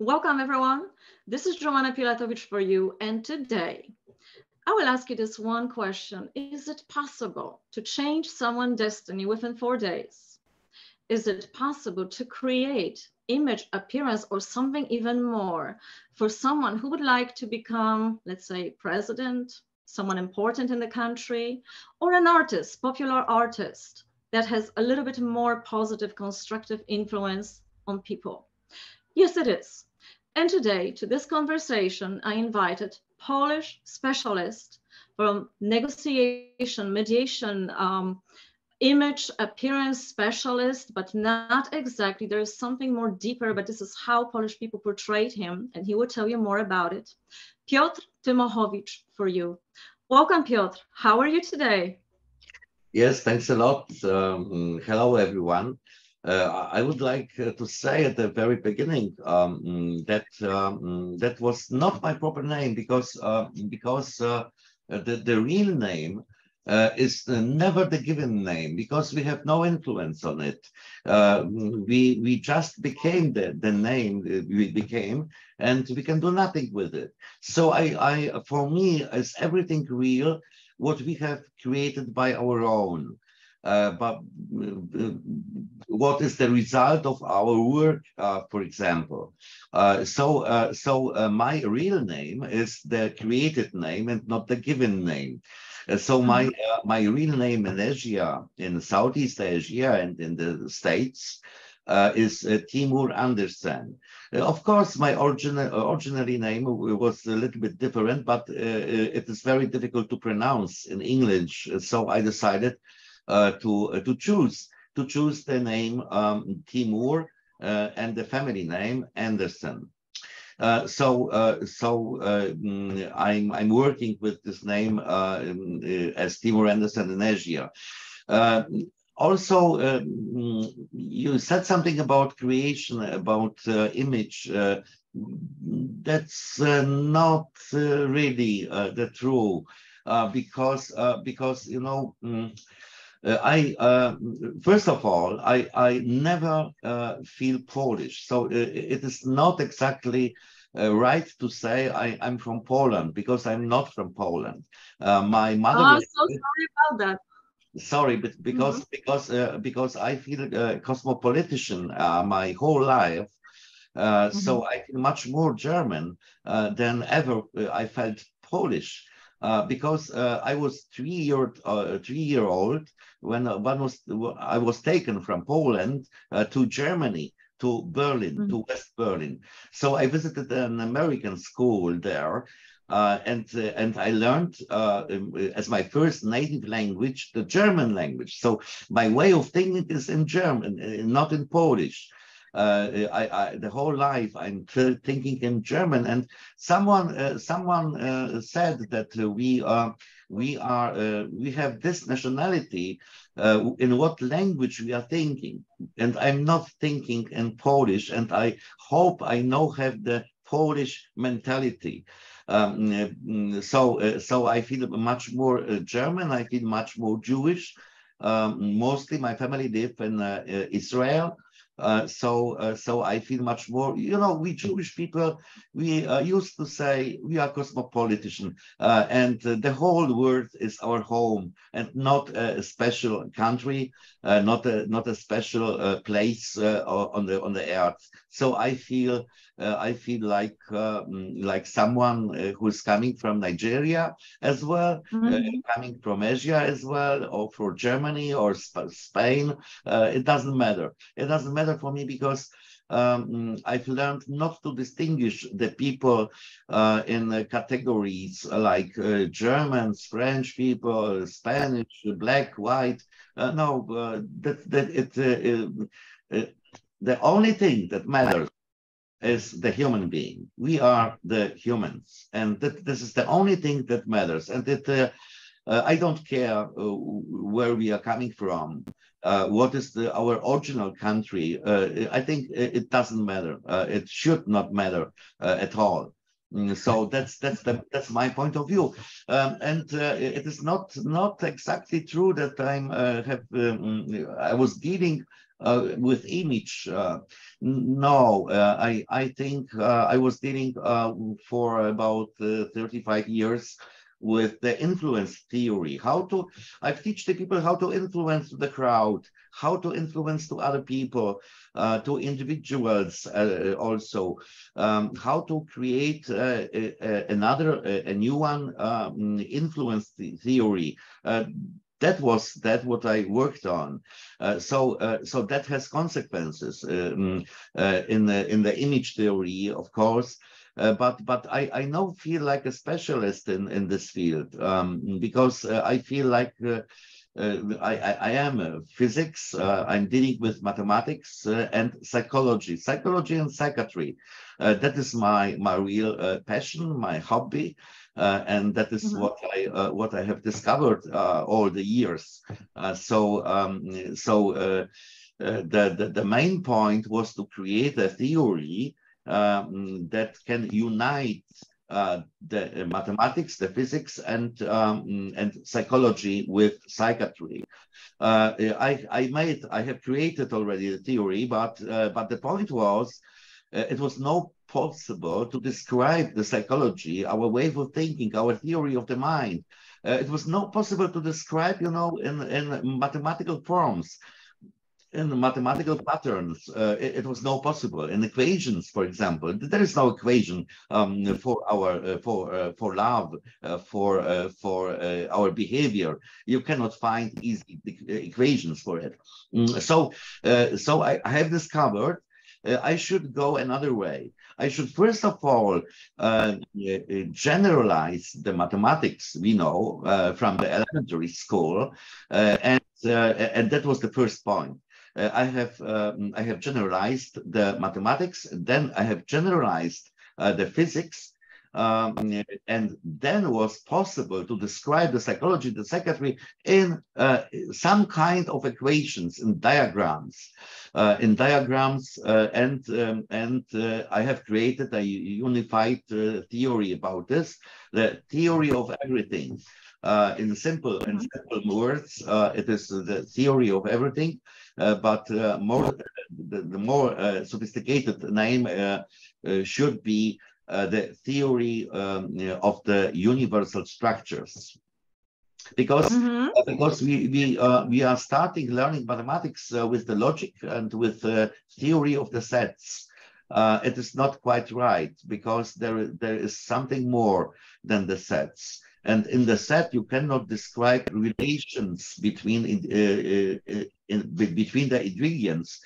Welcome, everyone. This is Joanna Pilatowicz for you, and today I will ask you this one question. Is it possible to change someone's destiny within 4 days? Is it possible to create image, appearance, or something even more for someone who would like to become, let's say, president, someone important in the country, or an artist, popular artist that has a little bit more positive, constructive influence on people? Yes, it is. And today, to this conversation, I invited Polish specialist from negotiation, mediation, image appearance specialist, but not exactly. There is something more deeper, but this is how Polish people portrayed him, and he will tell you more about it. Piotr Tymochowicz for you. Welcome, Piotr. How are you today? Yes, thanks a lot. Hello, everyone. I would like to say at the very beginning that was not my proper name because the real name is never the given name because we have no influence on it. We just became the name we became, and we can do nothing with it. So I for me, is everything real what we have created by our own. But what is the result of our work, for example? So my real name is the created name and not the given name. So Mhm. my real name in Asia, in Southeast Asia, and in the States is Timur Andersen. Of course, my originally name was a little bit different, but it is very difficult to pronounce in English. So I decided to choose the name Timur and the family name Andersen. I'm working with this name as Timur Andersen in Asia. Uh, Also, you said something about creation, about image. That's not really the true, because I first of all, I never feel Polish, so it is not exactly right to say I'm from Poland because I'm not from Poland. My mother Oh, so language, sorry about that. sorry, but Mhm. because I feel cosmopolitan my whole life, Mhm. so I feel much more German than ever I felt Polish. Because I was 3 year old when I was taken from Poland to Germany, to Berlin, Mhm. to West Berlin. So I visited an American school there, and I learned as my first native language the German language. So my way of thinking is in German, not in Polish. The whole life I'm thinking in German, and someone said that we have this nationality in what language we are thinking, and I'm not thinking in Polish, and I hope I now have the Polish mentality. So I feel much more German. I feel much more Jewish. Mostly my family live in Israel. So I feel much more, we Jewish people, we used to say we are cosmopolitan, and the whole world is our home and not a special country, not a special place on the earth. So I feel like someone who is coming from Nigeria as well, Mhm. coming from Asia as well, or from Germany or Spain. It doesn't matter. It doesn't matter for me because I've learned not to distinguish the people in categories like Germans, French people, Spanish, black, white. No, that it. The only thing that matters is the human being. We are the humans, and this is the only thing that matters. And I don't care where we are coming from, what is our original country. I think it doesn't matter. It should not matter at all. So that's my point of view, and it is not exactly true that I was dealing with image. No, I think I was dealing for about 35 years with the influence theory. I teach the people how to influence the crowd, how to influence to other people, to individuals also, how to create a new one, influence theory. That what I worked on. So that has consequences in the image theory, of course. But I now feel like a specialist in this field, because I feel like I am physics. I'm dealing with mathematics and psychology and psychiatry. That is my real passion, my hobby, and that is what I have discovered all the years. The main point was to create a theory that can unite the mathematics, the physics, and psychology with psychiatry. I have created already the theory, but the point was, it was not possible to describe the psychology, our way of thinking, our theory of the mind. It was not possible to describe, in mathematical forms, in mathematical patterns. It was not possible. In equations, for example, there is no equation for love, for our behavior. You cannot find easy equations for it. So I have discovered I should go another way. I should first of all generalize the mathematics we know from the elementary school, and that was the first point. I have generalized the mathematics, then I have generalized the physics, and then was possible to describe the psychology, the psychiatry in some kind of equations, in diagrams, and I have created a unified theory about this, the theory of everything. In simple words, it is the theory of everything, but the more sophisticated name should be the theory of the universal structures, because we are starting learning mathematics with the logic and with the theory of the sets. It is not quite right, because there is something more than the sets. And in the set, you cannot describe relations between the ingredients,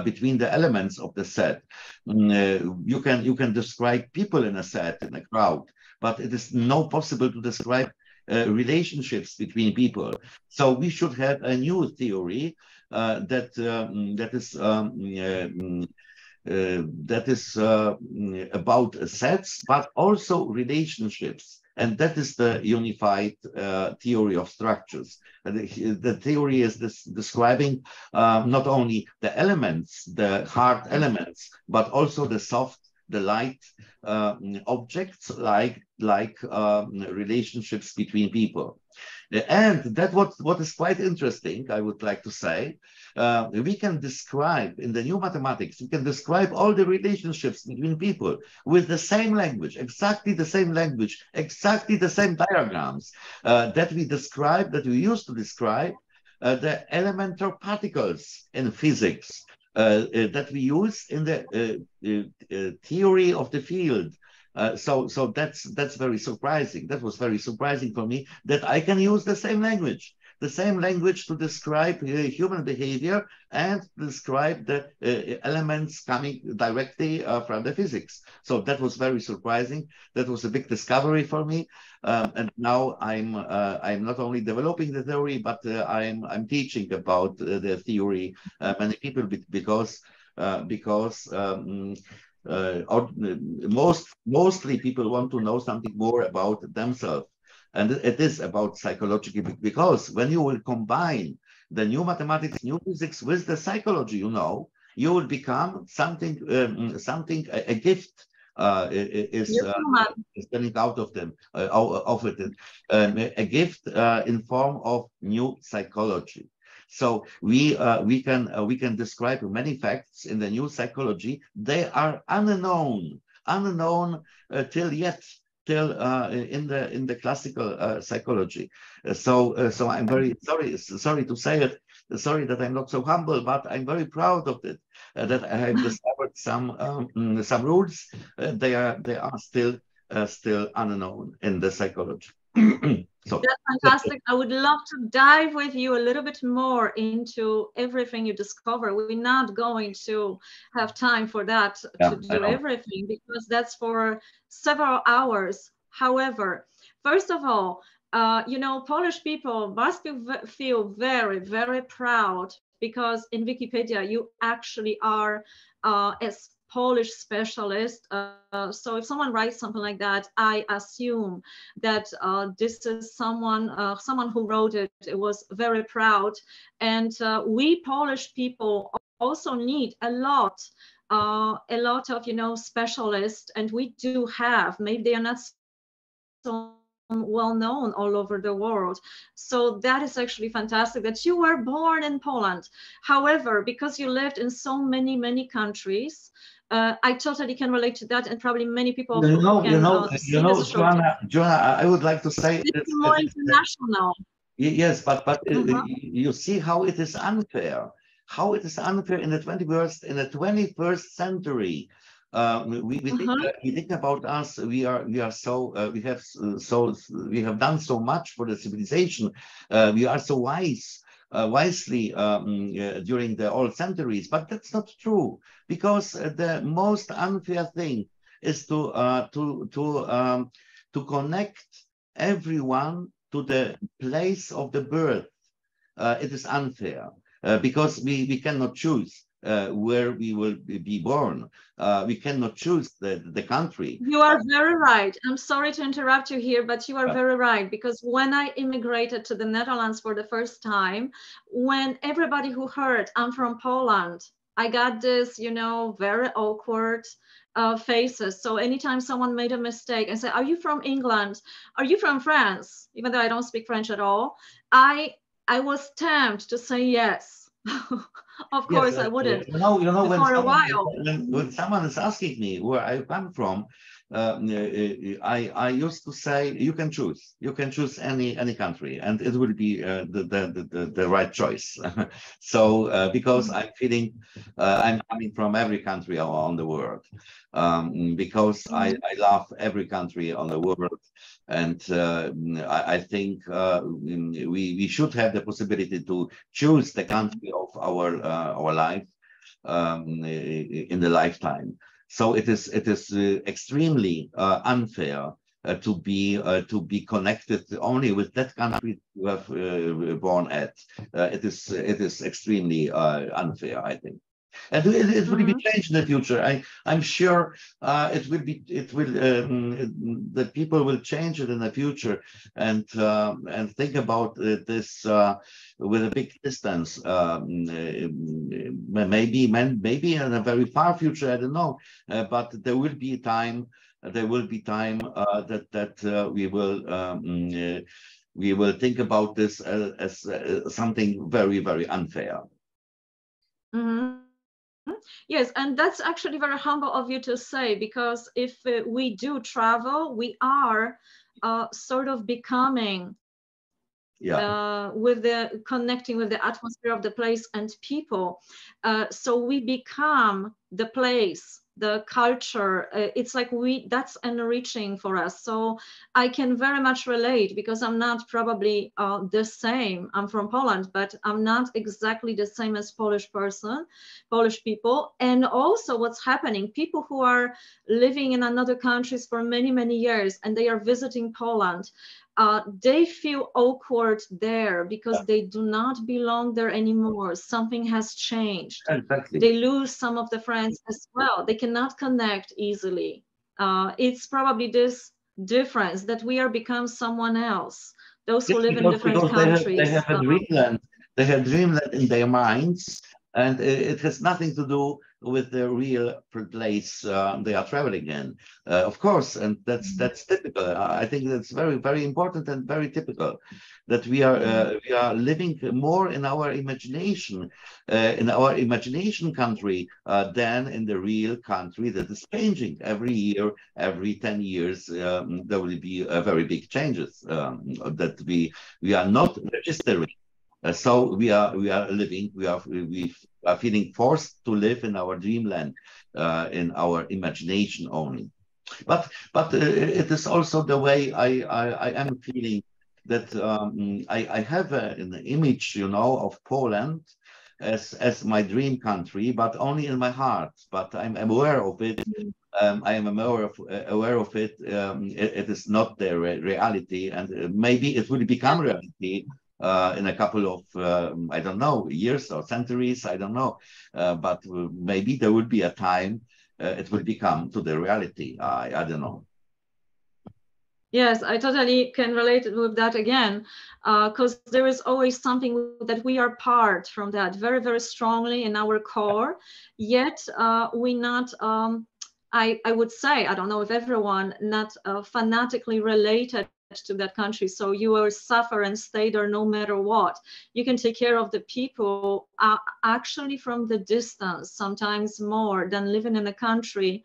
between the elements of the set. You can describe people in a set, in a crowd, but it is not possible to describe relationships between people. So we should have a new theory that is about sets, but also relationships. And that is the unified theory of structures. The theory is describing not only the elements, the hard elements, but also the soft, the light objects, like relationships between people. And that what is quite interesting, I would like to say, we can describe in the new mathematics, we can describe all the relationships between people with the same language, exactly the same language, exactly the same diagrams that we used to describe the elemental particles in physics, that we use in the theory of the field. So that's very surprising. That was very surprising for me, that I can use the same language to describe human behavior and describe the elements coming directly from the physics. So that was very surprising. That was a big discovery for me. And now I'm not only developing the theory, but I'm teaching about the theory. Many people, because mostly people want to know something more about themselves. And it is about psychology, because when you will combine the new mathematics, new physics with the psychology, you will become something, a gift is standing out of them, of it, a gift in form of new psychology. So we can describe many facts in the new psychology. They are unknown till yet. Till in the classical psychology, so I'm very sorry to say it. Sorry that I'm not so humble, but I'm very proud of it. That I have discovered some rules. They are still unknown in the psychology. So that's fantastic. I would love to dive with you a little bit more into everything you discover. We're not going to have time for that to do everything, because that's for several hours. However, first of all, you know, Polish people must feel very, very proud, because in Wikipedia you actually are as Polish specialist. So if someone writes something like that, I assume that this is someone who wrote it. It was very proud, and we Polish people also need a lot of, you know, specialists, and we do have. Maybe they are not so well known all over the world. So that is actually fantastic that you were born in Poland. However, because you lived in so many countries, I totally can relate to that, and probably many people Joanna, I would like to say it's more international. Yes, but you see how it is unfair. How it is unfair in the 21st century. We think about us. We have done so much for the civilization. We are so wisely during the old centuries, but that's not true, because the most unfair thing is to connect everyone to the place of the birth. It is unfair because we cannot choose where we will be born. We cannot choose the country. You are very right. I'm sorry to interrupt you here, but you are very right, because when I immigrated to the Netherlands for the first time, when everybody who heard I'm from Poland, I got this, you know, very awkward faces. So anytime someone made a mistake and said, "Are you from England? Are you from France?" Even though I don't speak French at all, I was tempted to say yes. Of course, I wouldn't. You know, when someone is asking me where I come from, I used to say, you can choose any country, and it will be the right choice. So because I'm feeling I'm coming from every country on the world, because I love every country on the world, and I think we should have the possibility to choose the country of our life in the lifetime. So it is extremely unfair to be connected only with that country you have born at. It is extremely unfair, I think. And it will be changed in the future. I'm sure the people will change it in the future, and think about this with a big distance. Maybe in a very far future, I don't know, but there will be time. There will be time that we will think about this as something very, very unfair. Yes, and that's actually very humble of you to say, because if we do travel, we are sort of becoming connecting with the atmosphere of the place and people. So we become the place, the culture. It's like that's enriching for us. So I can very much relate, because I'm not probably the same. I'm from Poland, but I'm not exactly the same as Polish people. And also what's happening, people who are living in another countries for many years, and they are visiting Poland, they feel awkward there because they do not belong there anymore. Something has changed. Exactly. They lose some of the friends as well. They cannot connect easily. It's probably this difference that we are become someone else. Those who live in different countries. They have a dreamland. They have dreamland in their minds, And it has nothing to do with the real place they are traveling in, of course, and that's typical. I think that's very important and very typical that we are living more in our imagination country than in the real country that is changing every year, every 10 years. There will be very big changes that we are not registering. So we are living, we are feeling forced to live in our dreamland, in our imagination only. But it is also the way I am feeling that I have an image, of Poland as my dream country, but only in my heart. But I'm aware of it. I am aware of it. It is not the reality, and maybe it will become reality in a couple of I don't know, years or centuries. I don't know, but maybe there will be a time it will become to the reality. I don't know. Yes, I totally can relate with that again, because there is always something that we are part from that very, very strongly in our core. Yet we not, I would say, I don't know if everyone, not fanatically related to that country. So you will suffer and stay there no matter what. You can take care of the people actually from the distance, sometimes more than living in a country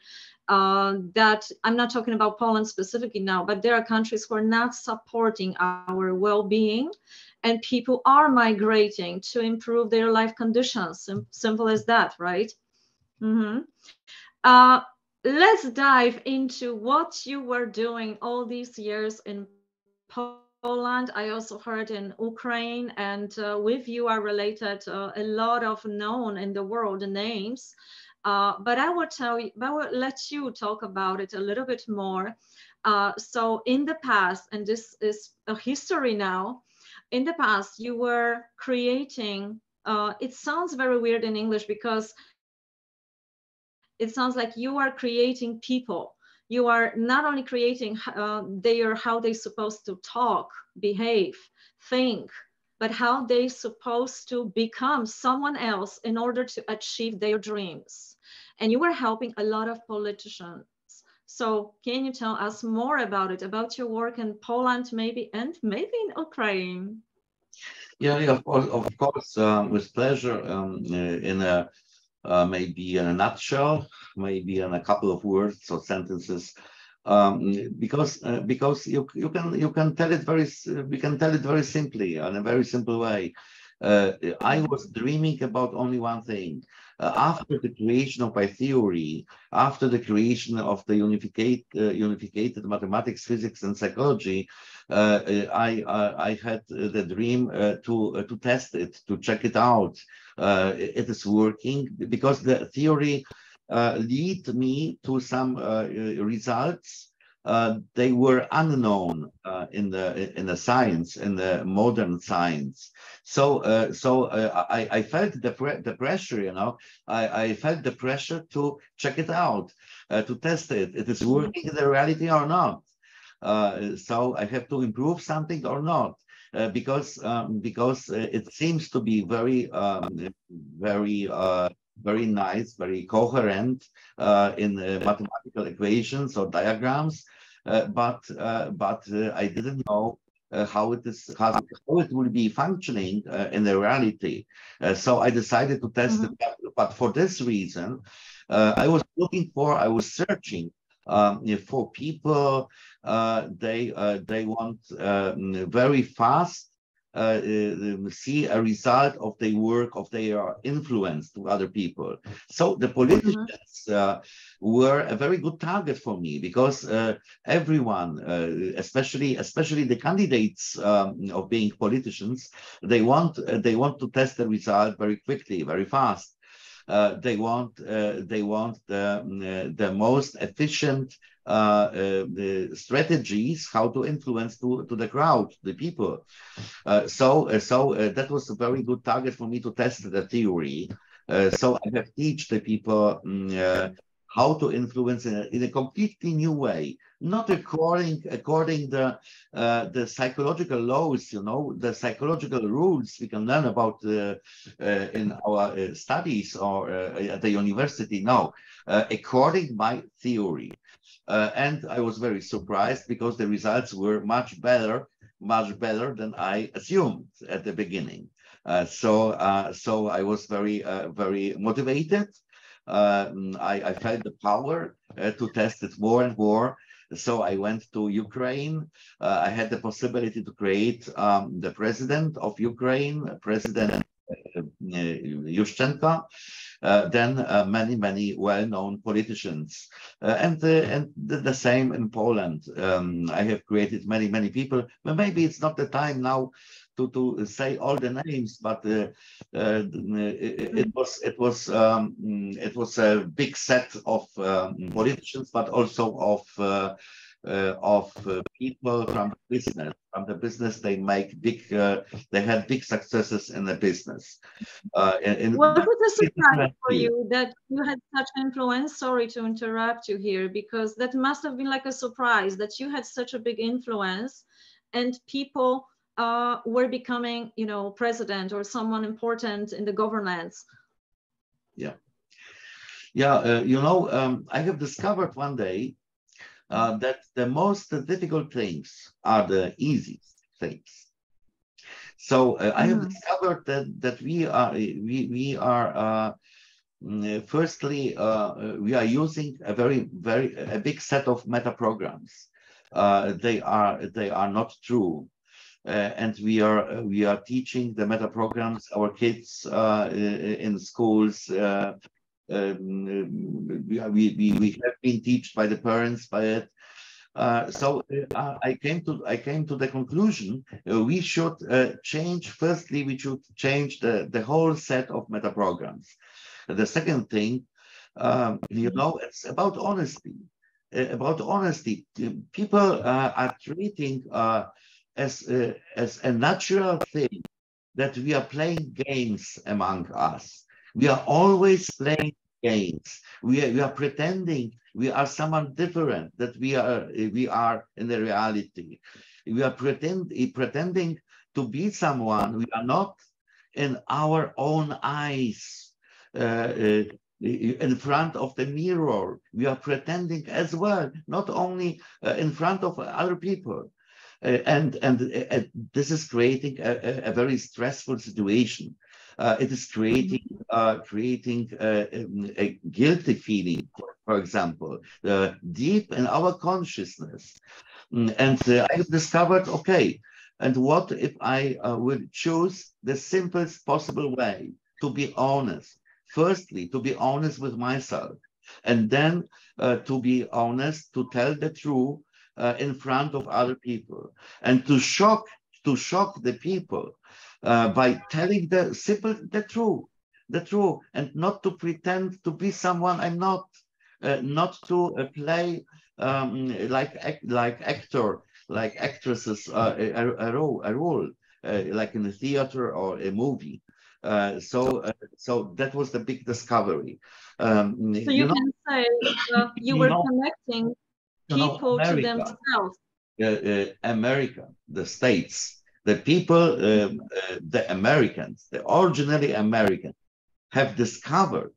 that I'm not talking about Poland specifically now, but there are countries who are not supporting our well-being, and people are migrating to improve their life conditions. Simple as that, right? Mm-hmm. Let's dive into what you were doing all these years in Poland. I also heard in Ukraine, and with you are related a lot of known in the world names. But I will tell you, I will let you talk about it a little bit more. So in the past, and this is a history now, in the past you were creating, it sounds very weird in English because it sounds like you are creating people. You are not only creating how they supposed to talk, behave, think, but how they supposed to become someone else in order to achieve their dreams. And you were helping a lot of politicians. So can you tell us more about it, about your work in Poland, maybe, and maybe in Ukraine? Yeah, of course, with pleasure. In a maybe in a nutshell, maybe in a couple of words or sentences, because you can tell it we can tell it very simply in a very simple way. I was dreaming about only one thing. After the creation of my theory, after the creation of the unified mathematics, physics, and psychology, I had the dream to test it, to check it out. It is working because the theory lead me to some results. They were unknown in the science, in the modern science. So I felt the pressure, I felt the pressure to check it out, to test it. It is working in the reality or not. So I have to improve something or not. Because it seems to be very very nice, very coherent in mathematical equations or diagrams, but I didn't know how it will be functioning in the reality. So I decided to test it. But for this reason, I was searching for people. They want very fast see a result of their work, of their influence to other people. So the politicians were a very good target for me because everyone, especially the candidates of being politicians, they want to test the result very quickly, very fast. They want the most efficient the strategies how to influence to the crowd, the people. So that was a very good target for me to test the theory. So I have teach the people how to influence in a completely new way, not according the psychological laws, you know, the psychological rules we can learn about in our studies or at the university. No, according my theory. And I was very surprised because the results were much better than I assumed at the beginning. So I was very motivated. I felt the power to test it more and more. So I went to Ukraine. I had the possibility to create the president of Ukraine, President Yushchenko, then many well-known politicians, and the same in Poland. I have created many people, but maybe it's not the time now to say all the names, but it was a big set of politicians, but also of people from business. From the business, they make big. They had big successes in the business. Was it a surprise for you that you had such influence? Sorry to interrupt you here, because that must have been like a surprise that you had such a big influence, and people were becoming, you know, president or someone important in the governance. Yeah, yeah. You know, I have discovered one day that the most difficult things are the easiest things. So I have discovered that we are firstly we are using a a big set of meta programs. They are not true. And we are teaching the meta programs our kids in schools. We have been taught by the parents by it. So I came to the conclusion we should change. Firstly, we should change the whole set of meta programs. The second thing, you know, it's about honesty. About honesty, people are treating as a natural thing that we are playing games among us. We are always playing games. We are pretending we are someone different that we are in the reality. We are pretending to be someone we are not in our own eyes. In front of the mirror, we are pretending as well, not only in front of other people. And this is creating a very stressful situation. It is creating a guilty feeling, for example, deep in our consciousness. And I have discovered, okay, and what if I will choose the simplest possible way to be honest? Firstly, to be honest with myself, and then to be honest, to tell the truth in front of other people, and to shock the people by telling the truth, and not to pretend to be someone I'm not, not to play like actresses a role like in a theater or a movie. So that was the big discovery. So you can say you were connecting people America, to themselves. America, the States, the people, the Americans, the originally Americans, have discovered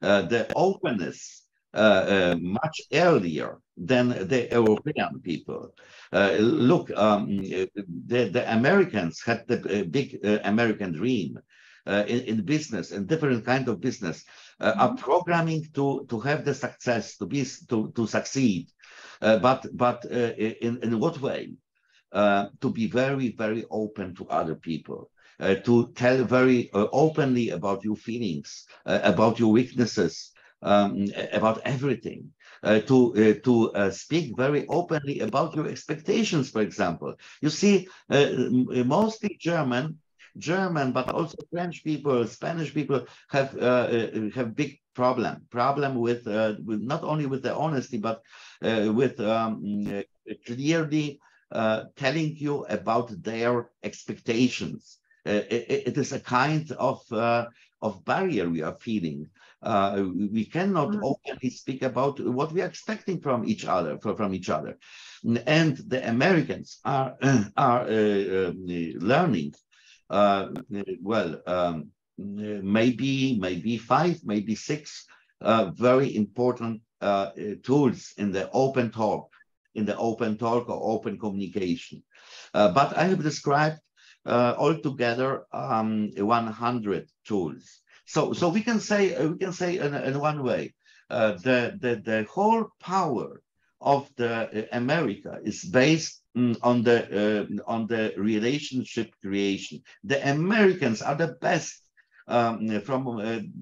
the openness much earlier than the European people. Look, the Americans had the big American dream. In business and different kind of business are programming to have the success, to succeed, but in what way? To be very open to other people, to tell very openly about your feelings, about your weaknesses, about everything, to speak very openly about your expectations. For example, you see, mostly German, but also French people, Spanish people have big problem with not only with the honesty, but with clearly telling you about their expectations. It is a kind of of barrier we are feeling. We cannot openly speak about what we are expecting from each other, and the Americans are learning. Maybe 5, maybe 6 very important tools in the open talk, or open communication. But I have described altogether 100 tools. So we can say in one way, the whole power of the America is based on the relationship creation. The Americans are the best from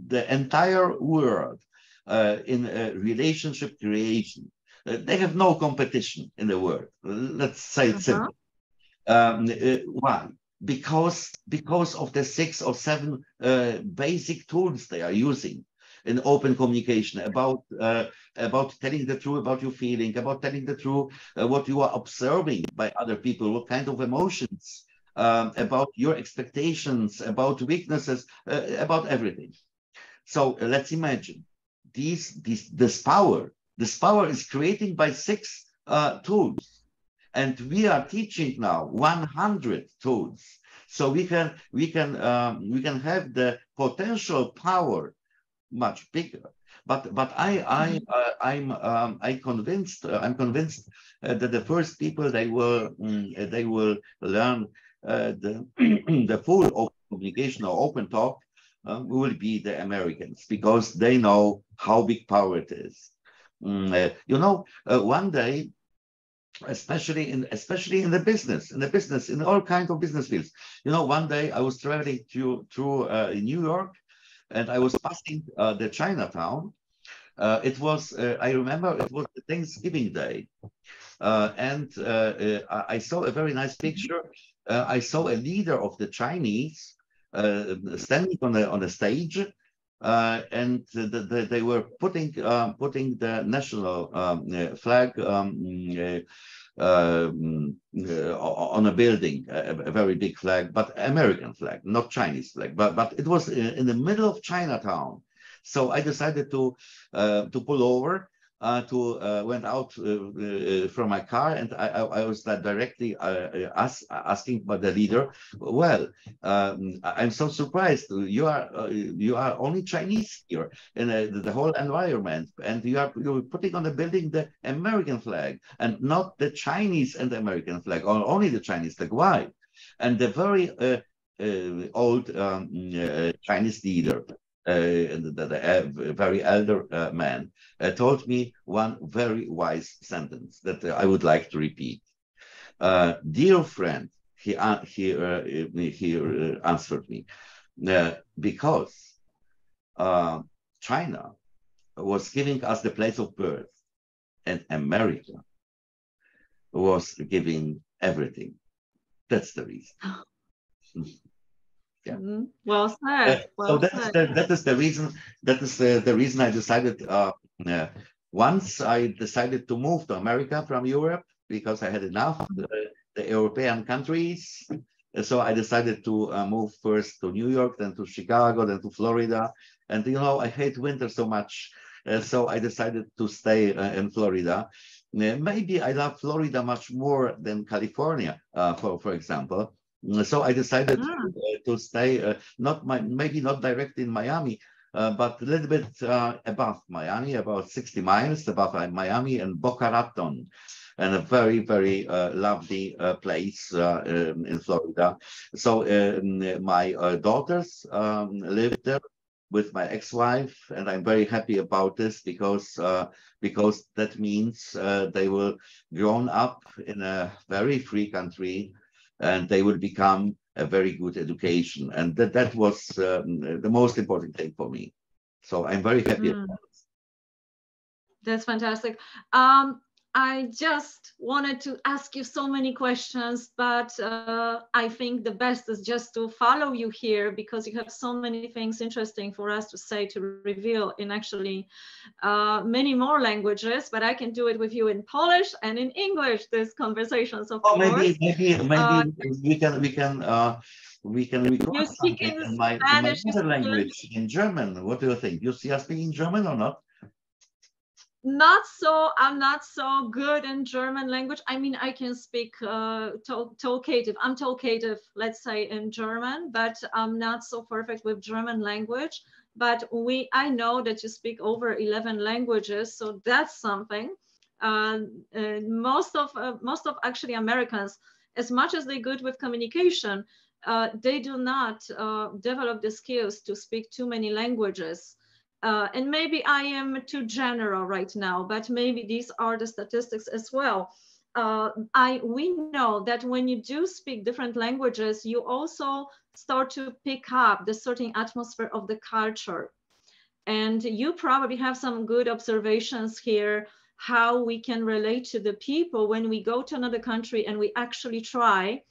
the entire world in relationship creation. They have no competition in the world. Let's say it simply. Why? Because of the 6 or 7 basic tools they are using in open communication about telling the truth about your feeling, about telling the truth what you are observing by other people, what kind of emotions, about your expectations, about weaknesses, about everything. So let's imagine this power is created by 6 tools. And we are teaching now 100 tools, so we can have the potential power much bigger. But I'm convinced that the first people they will learn the full open communication or open talk will be the Americans, because they know how big power it is. One day, especially in the business, in all kinds of business fields. One day I was traveling through New York, and I was passing the Chinatown. It was I remember it was the Thanksgiving Day, and I saw a very nice picture. I saw a leader of the Chinese standing on the stage. And they were putting the national flag on a building, a very big flag, but American flag, not Chinese flag. But it was in the middle of Chinatown. So I decided to pull over. Went out from my car, and I was directly asking by the leader, well, I'm so surprised, you are only Chinese here in the whole environment, and you're putting on the building the American flag and not the Chinese and American flag, or only the Chinese flag. Why? And the very old Chinese leader, the very elder man, told me one very wise sentence that I would like to repeat. Dear friend, he answered me, because China was giving us the place of birth, and America was giving everything. That's the reason. Yeah. Well said. That is the reason. That is the reason I decided. Once I decided to move to America from Europe, because I had enough the European countries. So I decided to move first to New York, then to Chicago, then to Florida. And I hate winter so much, so I decided to stay in Florida. Maybe I love Florida much more than California, for example. So I decided to stay, maybe not directly in Miami, but a little bit above Miami, about 60 miles above Miami, and Boca Raton, and a very, very lovely place in Florida. So my daughters live there with my ex-wife, and I'm very happy about this, because that means they will grown up in a very free country, and they will become a very good education. And that was the most important thing for me. So I'm very happy about it. That's fantastic. I just wanted to ask you so many questions, but I think the best is just to follow you here, because you have so many things interesting for us to say, to reveal in actually many more languages. But I can do it with you in Polish and in English, this conversation. So maybe we can we can record You speak something in in my Spanish, you mother speak in language, in German. What do you think? You see us speaking German or not? not so, I'm not so good in German language. I mean, I can speak talkative. I'm talkative, let's say, in German, but I'm not so perfect with German language. But I know that you speak over 11 languages, so that's something. Most of actually Americans, as much as they're good with communication, they do not develop the skills to speak too many languages. And maybe I am too general right now, but maybe these are the statistics as well. We know that when you do speak different languages, you also start to pick up the certain atmosphere of the culture. And you probably have some good observations here, how we can relate to the people when we go to another country and we actually try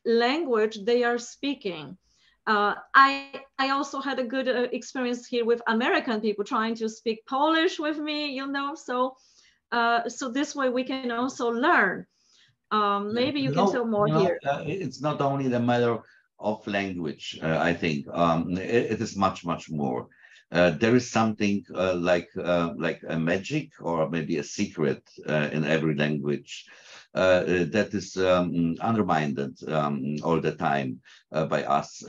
language they are speaking. I also had a good experience here with American people trying to speak Polish with me, so this way we can also learn. Maybe you can tell more here. It's not only the matter of language. I think it is much, much more. There is something like a magic or maybe a secret in every language that is undermined all the time by us.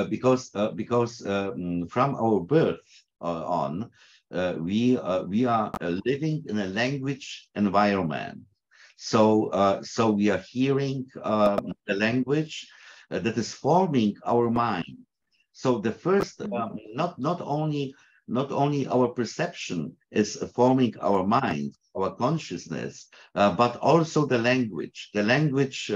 Because from our birth on, we are living in a language environment. So we are hearing the language that is forming our mind. So the first, not only our perception is forming our mind, our consciousness, but also the language. The language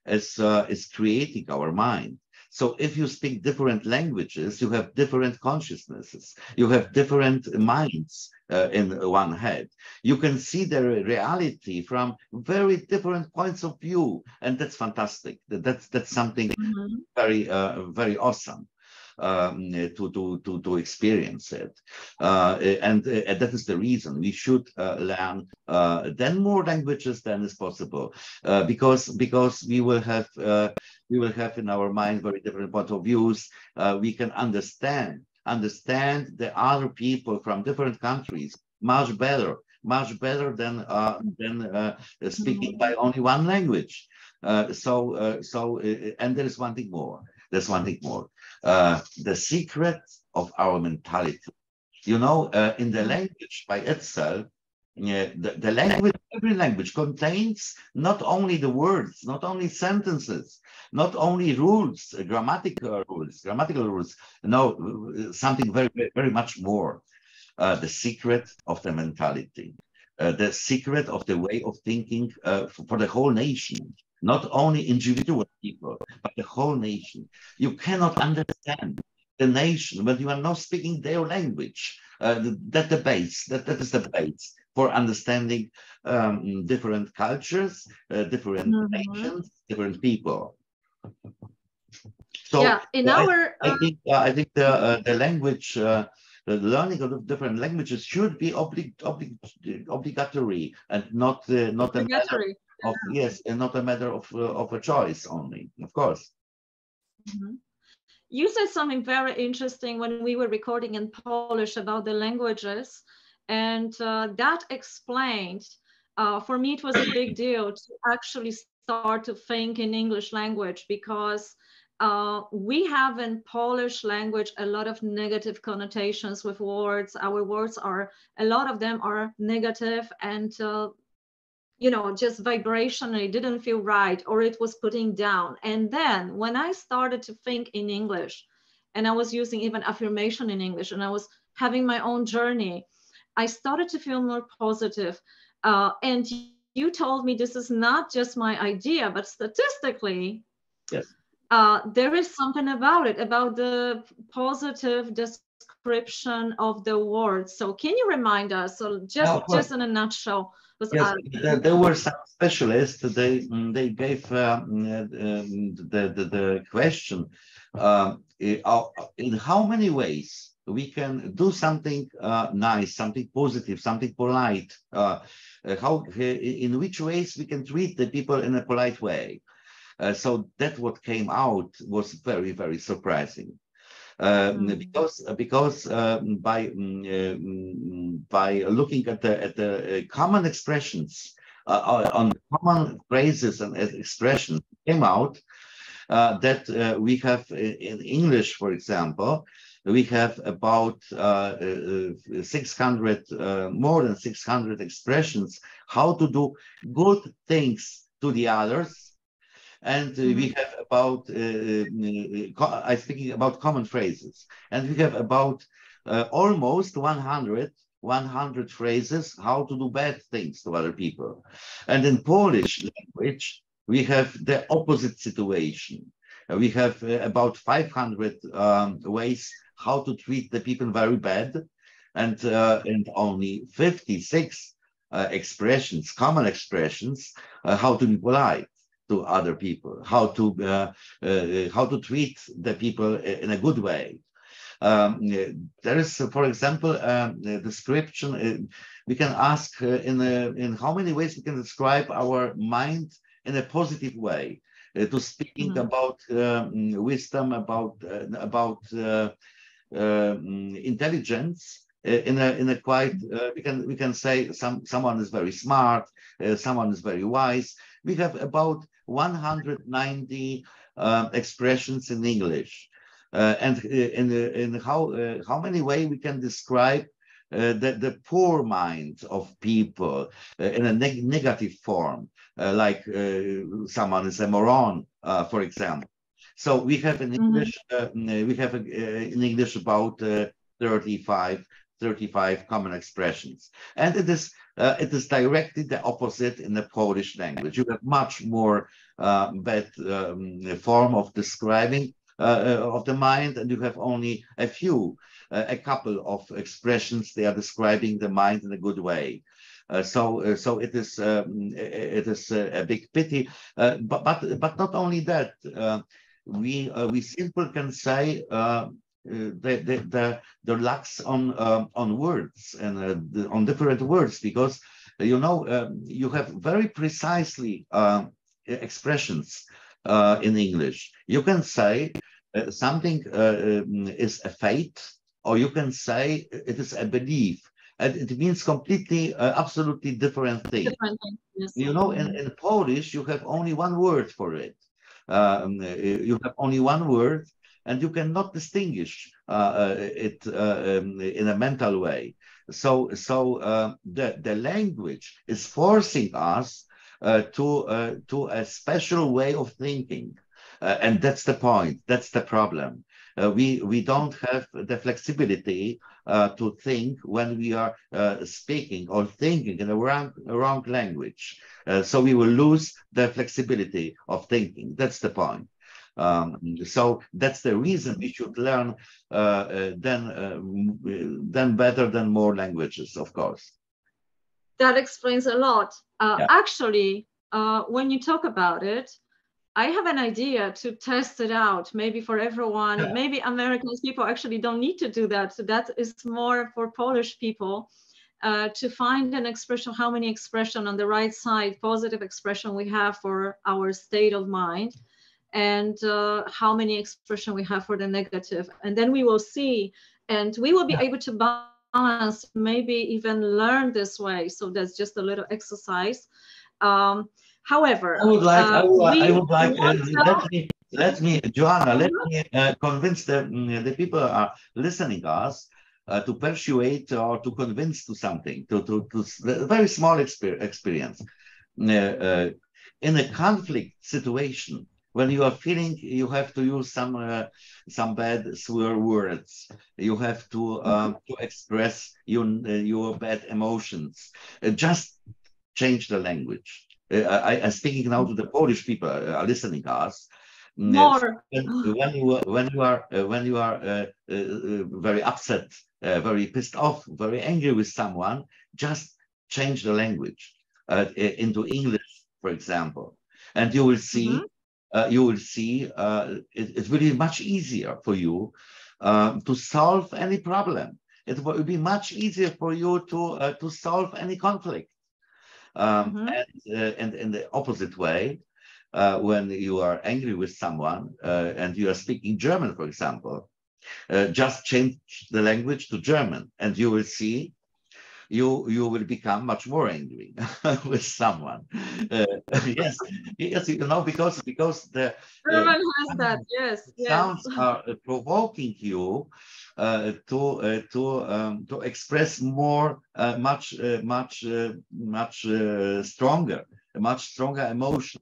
is creating our mind. So if you speak different languages, you have different consciousnesses, you have different minds in one head. You can see the reality from very different points of view, and that's fantastic. That's something very awesome to experience it, and that is the reason we should learn then more languages than is possible, because we will have in our mind very different point of views. We can understand the other people from different countries much better than speaking by only one language. And there is one thing more. There's one thing more. The secret of our mentality. In the language by itself, the language, every language contains not only the words, not only sentences, not only rules, grammatical rules. No, something very, very much more. The secret of the mentality, the secret of the way of thinking for the whole nation. Not only individual people, but the whole nation. You cannot understand the nation when you are not speaking their language. That is the base for understanding different cultures, different nations, different people. So yeah, I think the language, the learning of different languages should be obligatory and not a matter of and not a matter of a choice only, of course. You said something very interesting when we were recording in Polish about the languages, and that explained, for me it was a big deal to actually start to think in English language, because we have in Polish language a lot of negative connotations with words. Our words a lot of them are negative, and just vibrationally didn't feel right, or it was putting down. And then when I started to think in English, and I was using even affirmation in English, and I was having my own journey, I started to feel more positive. And you told me this is not just my idea, but statistically, yes. There is something about the positive description of the words. So can you remind us? So just in a nutshell. Yes, there were some specialists. They gave the question in how many ways we can do something nice, something positive, something polite. In which ways we can treat the people in a polite way. So that what came out was very, very surprising. Because by looking at the common expressions on common phrases and expressions, came out that we have in English, for example, we have about 600, more than 600 expressions how to do good things to the others. And we have about, I'm speaking about common phrases, and we have about almost 100 phrases how to do bad things to other people. And in Polish language, we have the opposite situation. We have about 500 ways how to treat the people very bad, and only 56 expressions, common expressions, how to be polite to other people, how to treat the people in a good way. There is, for example, the description. We can ask in how many ways we can describe our mind in a positive way. To speaking about wisdom, about intelligence. In a quite we can say someone is very smart, someone is very wise. We have about 190 expressions in English, and in how many ways we can describe the poor mind of people in a negative form, like someone is a moron, for example. So we have in English, in English about 35 common expressions, and it is directly the opposite in the Polish language. You have much more bad form of describing of the mind, and you have only a couple of expressions. They are describing the mind in a good way. So it is a big pity, but not only that. We simply can say the lacks on words and on different words, because you have very precisely expressions in English. You can say something is a fate, or you can say it is a belief, and it means completely, absolutely different things. Yes. In Polish, you have only one word for it. You have only one word, and you cannot distinguish it in a mental way. So the language is forcing us to a special way of thinking, and that's the point. That's the problem. We don't have the flexibility to think when we are speaking or thinking in a wrong language. So we will lose the flexibility of thinking. That's the point. So that's the reason we should learn then better than more languages, of course. That explains a lot. Actually, when you talk about it, I have an idea to test it out, maybe for everyone. Maybe American people actually don't need to do that. So that is more for Polish people to find an expression, how many expression on the right side, positive expression we have for our state of mind, and how many expression we have for the negative. And then we will see, and we will be able to balance, maybe even learn this way. So that's just a little exercise. However, I would like let me, Joanna, let me convince the people who are listening us to persuade or to convince to something, to a very small experience. In a conflict situation, when you are feeling you have to use some bad swear words, you have to express your bad emotions, just change the language. I'm speaking now to the Polish people are listening to us. More. When you are very upset, very pissed off, very angry with someone, just change the language into English, for example, and you will see. It will be much easier for you to solve any problem. It will be much easier for you to solve any conflict. And in the opposite way, when you are angry with someone and you are speaking German, for example, just change the language to German, and you will see you will become much more angry with someone. Yes, yes, you know, because the Everyone has that. Yes, yes. sounds are provoking you to express more, much stronger emotion.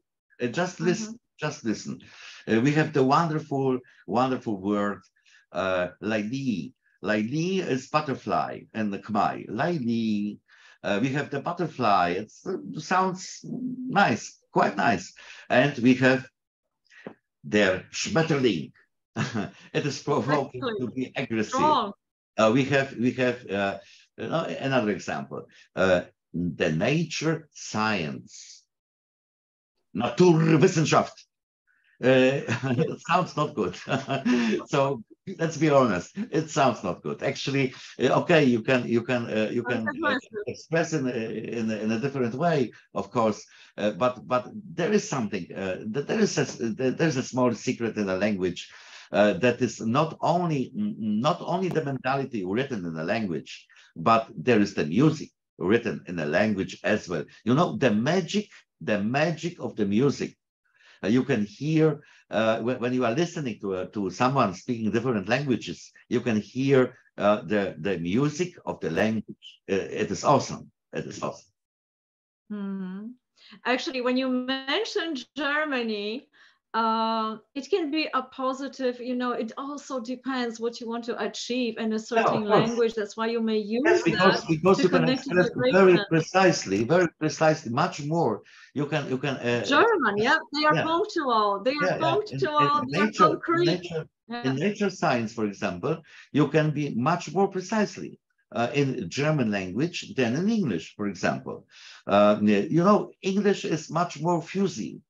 Just listen, just listen. We have the wonderful word Laili. Laili is butterfly in the Khmer. Laili. We have the butterfly. It sounds nice, quite nice. And we have their Schmetterling. It is provoking to be aggressive. We have another example. The nature science. Naturwissenschaft. It sounds not good. So let's be honest. It sounds not good. Actually, okay, you can express in a different way, of course. But there is something. There's a small secret in the language that is not only the mentality written in the language, but there is the music written in the language as well. You know, the magic of the music. You can hear when you are listening to someone speaking different languages, you can hear the music of the language. It is awesome. It is awesome. Mm-hmm. Actually, when you mention Germany, it can be a positive, you know, it also depends what you want to achieve in a certain language. That's why you may use because that you can express very precisely, much more. You can German, yeah, they are punctual. They are punctual. They are concrete. In nature science, for example, you can be much more precisely in German language than in English, for example. You know, English is much more fuzzy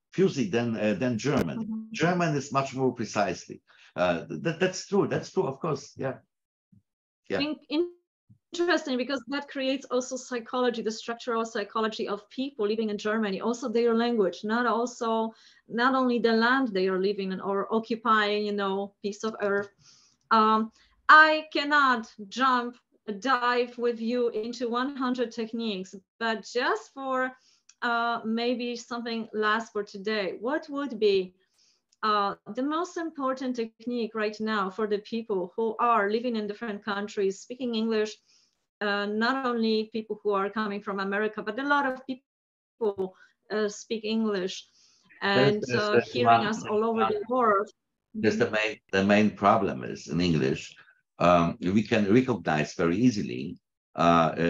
than German. German is much more precisely. That's true. That's true, of course. Yeah. Interesting, because that creates also psychology, the structural psychology of people living in Germany, also their language, not only the land they are living in or occupying, you know, piece of earth. I cannot dive with you into 100 techniques, but just for maybe something last for today, what would be the most important technique right now for the people who are living in different countries, speaking English, not only people who are coming from America, but a lot of people speak English and hearing us all over the world. There's the main problem is in English, we can recognize very easily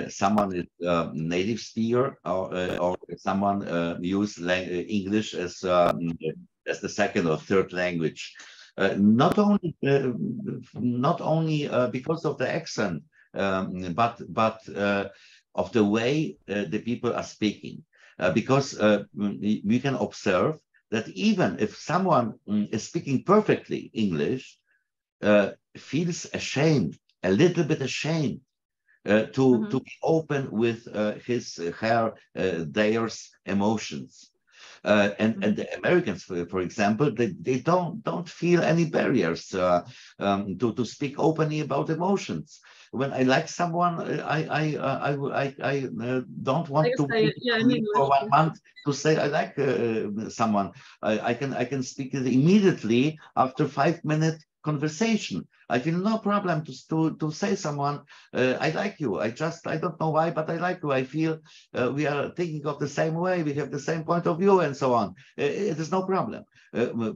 someone is native speaker or someone use English as the second or third language. Not only because of the accent, but of the way the people are speaking. Because we can observe that even if someone is speaking perfectly English, feels ashamed, a little bit ashamed to be open with their emotions. And the Americans, for example, they don't feel any barriers to speak openly about emotions. When I like someone, I don't want to wait for 1 month to say I like someone. I can speak it immediately after 5-minute conversation. I feel no problem to say someone I like you. I don't know why, but I like you. I feel we are thinking of the same way. We have the same point of view, and so on. It is no problem.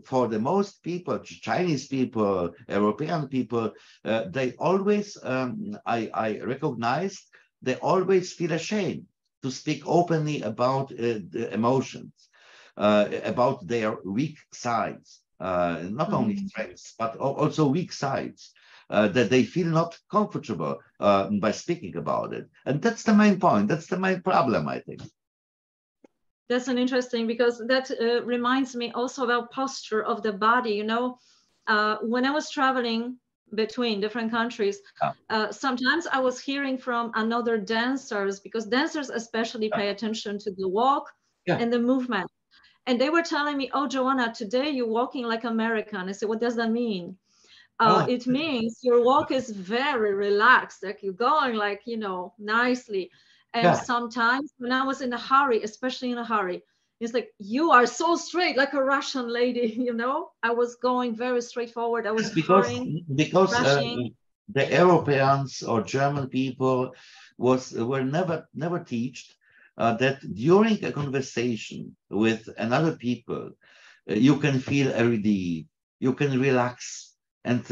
For the most people, Chinese people, European people, they always, I recognize, they always feel ashamed to speak openly about the emotions, about their weak sides, not only strengths, but also weak sides. That they feel not comfortable by speaking about it. And that's the main point. That's the main problem, I think. That's an interesting, because that reminds me also about posture of the body. You know, when I was traveling between different countries, sometimes I was hearing from another dancers, because dancers especially pay attention to the walk and the movement. And they were telling me, oh, Joanna, today you're walking like American. I said, what does that mean? Ah, It means your walk is very relaxed, like you're going like, you know, nicely. And yeah. sometimes when I was in a hurry, especially in a hurry, it's like, you are so straight, like a Russian lady, you know? I was going very straightforward. I was Yes, because hurrying, because rushing. the Europeans or German people were never taught that during a conversation with another people, you can feel everyday, you can relax and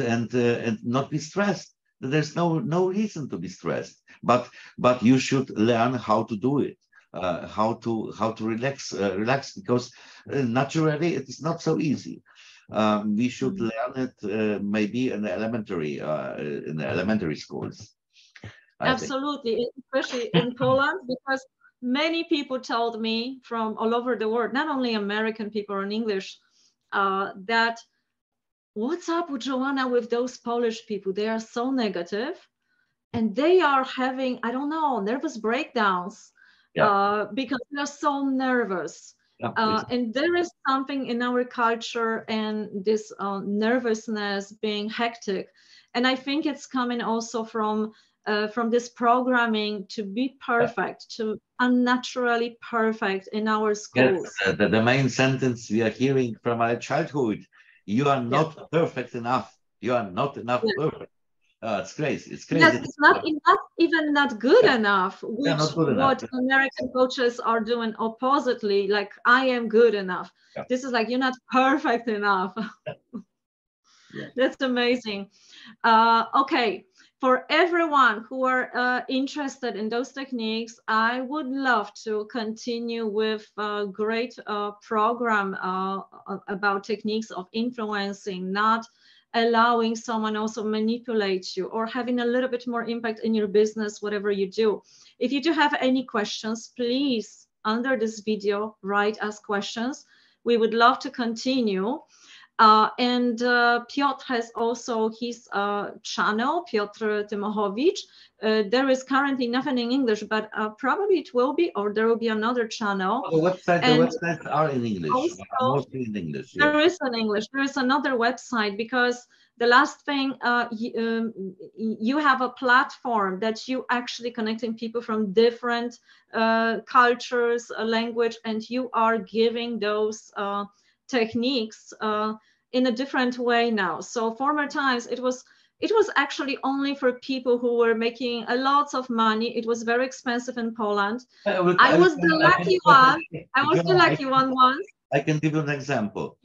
not be stressed. There's no reason to be stressed, but you should learn how to do it, how to relax because naturally it is not so easy. We should Mhm. learn it maybe in the elementary schools, I think. Absolutely, especially in Poland, because many people told me from all over the world, not only American people in English, that what's up with Joanna with those Polish people? They are so negative and they are having, I don't know, nervous breakdowns Yeah, because they're so nervous. yeah, And there is something in our culture and this nervousness being hectic. And I think it's coming also from this programming to be yeah. perfect, to unnaturally perfect in our Yes, schools. the main sentence we are hearing from our childhood: "You are Yeah. not perfect enough. You are not enough perfect." It's crazy. It's Yes, crazy. it's not enough, even not good Yeah, enough, yeah, which not good enough. what American coaches are doing oppositely, like I am good enough. Yeah, This is like you're not perfect enough. yeah. That's amazing. Okay, for everyone who are interested in those techniques, I would love to continue with a great program about techniques of influencing, not allowing someone also manipulate you or having a little bit more impact in your business, whatever you do. If you do have any questions, please, under this video, write us questions. We would love to continue. And Piotr has also his channel, Piotr Tymochowicz. There is currently nothing in English, but probably it will be, or there will be another channel. The And websites are in English, also, mostly in English. there Yes. is an English. There is another website because the last thing you have a platform that you actually connecting people from different cultures, language, and you are giving those techniques in a different way now. So former times it was actually only for people who were making a lots of money. It was very expensive in Poland. I will, I I will, was the I can, lucky one. I was the Joanna, lucky one once. I can give you an example.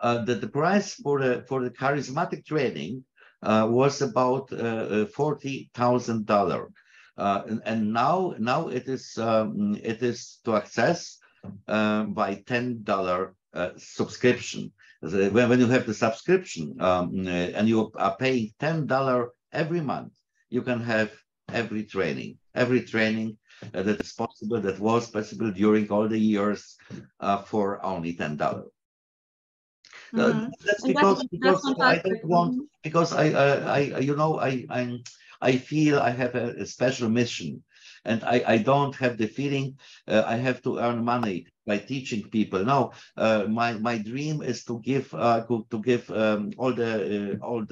The price for the charismatic training was about $40,000, and now it is to access by $10 subscription. When you have the subscription and you are paying $10 every month, you can have every training that is possible, that was possible during all the years for only $10. Mhm. That's And that's because I don't fantastic. want, Mhm. because I feel I have a special mission, and I don't have the feeling I have to earn money by teaching people. No, my dream is to give all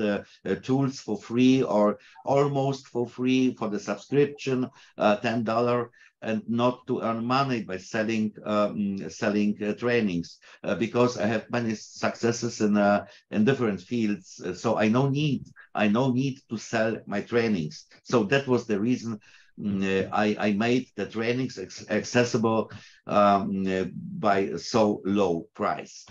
the tools for free or almost for free for the subscription, $10, and not to earn money by selling trainings, because I have many successes in different fields. So I no need to sell my trainings. So that was the reason I made the trainings accessible by so low price.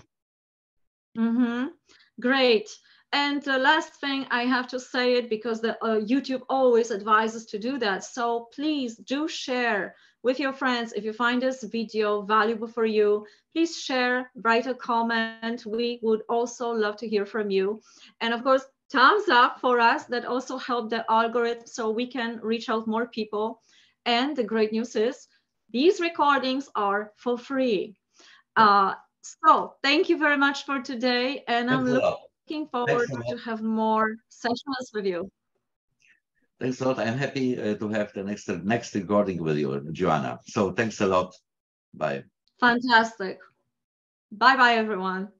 Mhm. Great. And the last thing I have to say it because the YouTube always advises to do that. So please do share with your friends. If you find this video valuable for you, please share, write a comment. We would also love to hear from you. And of course, thumbs up for us. That also help the algorithm so we can reach out more people. And the great news is these recordings are for free. Yeah. So thank you very much for today, and I'm Thanks a lot. looking forward Thanks a to lot. have more sessions with you. Thanks a lot. I'm happy to have the next recording with you, Joanna. So thanks a lot. Bye. Fantastic. Bye-bye, everyone.